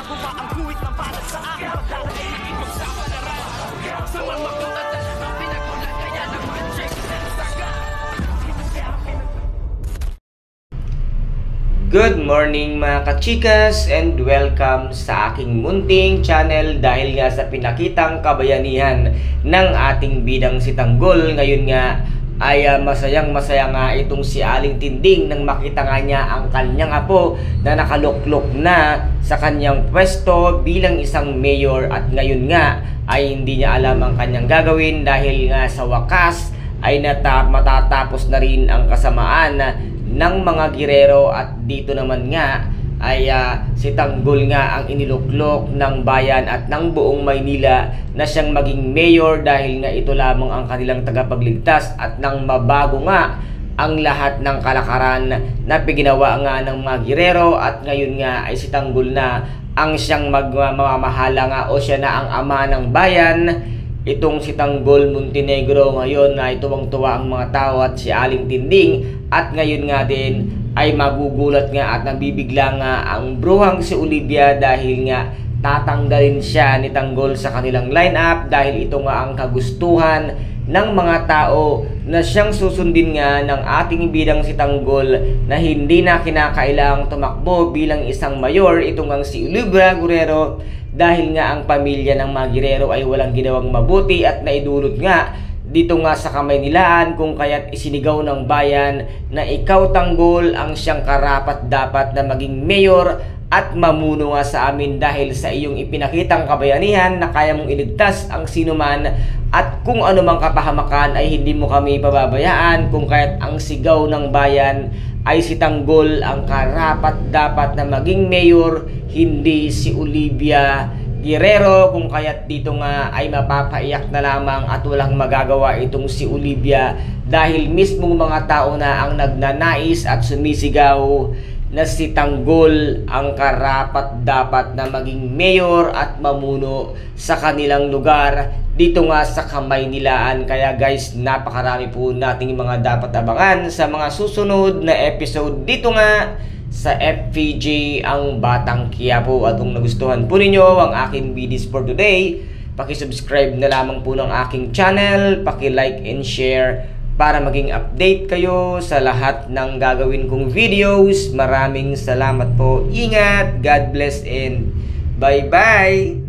Gumagawa ang guhit ng balat sa akin. Pagdala ay nakipagsama na rin. Sa mga magulat ang pinagulat kaya ng magic saga. Good morning mga kachikas and welcome sa aking munting channel dahil nga sa pinakitang kabayanihan ng ating bidang si Tanggol. Ngayon nga ay masayang-masaya nga itong si Aling Tinding nang makita nga niya ang kanyang apo na nakaluklok na sa kanyang pwesto bilang isang mayor, at ngayon nga ay hindi niya alam ang kanyang gagawin dahil nga sa wakas ay matatapos na rin ang kasamaan ng mga girero, at dito naman nga ay si Tanggol nga ang iniluklok ng bayan at ng buong Maynila na siyang maging mayor dahil nga ito lamang ang kanilang tagapagligtas at nang mabago nga ang lahat ng kalakaran na piginawa nga ng mga girero, at ngayon nga ay si Tanggol na ang siyang mamamahala nga o siya na ang ama ng bayan. Itong si Tanggol Montenegro ngayon na tuwang-tuwa ang mga tao at si Aling Tinding, at ngayon nga din ay magugulat nga at nabibigla nga ang bruhang si Olivia dahil nga tatanggalin siya ni Tanggol sa kanilang lineup dahil ito nga ang kagustuhan ng mga tao na siyang susundin nga ng ating bidang si Tanggol na hindi na kinakailangang tumakbo bilang isang mayor. Ito nga si Olivia Guerrero dahil nga ang pamilya ng mga girero ay walang ginawang mabuti at naidulot nga dito nga sa Kamaynilaan, kung kaya't isinigaw ng bayan na ikaw Tanggol ang siyang karapat-dapat na maging mayor at mamuno nga sa amin dahil sa iyong ipinakitang kabayanihan na kaya mong iligtas ang sinuman at kung anumang kapahamakan ay hindi mo kami pababayaan, kung kaya't ang sigaw ng bayan ay si Tanggol ang karapat-dapat na maging mayor, hindi si Olivia Guerrero. Kung kaya't dito nga ay mapapaiyak na lamang at walang magagawa itong si Olivia dahil mismong mga tao na ang nagnanais at sumisigaw na si Tanggol ang karapat-dapat na maging mayor at mamuno sa kanilang lugar dito nga sa Kamaynilaan. Kaya guys, napakarami po nating mga dapat abangan sa mga susunod na episode dito nga sa FPJ ang Batang Quiapo. At kung nagustuhan po ninyo ang aking videos for today, paki-subscribe na lamang po ng aking channel, paki-like and share para maging update kayo sa lahat ng gagawin kong videos. Maraming salamat po. Ingat, God bless and bye-bye!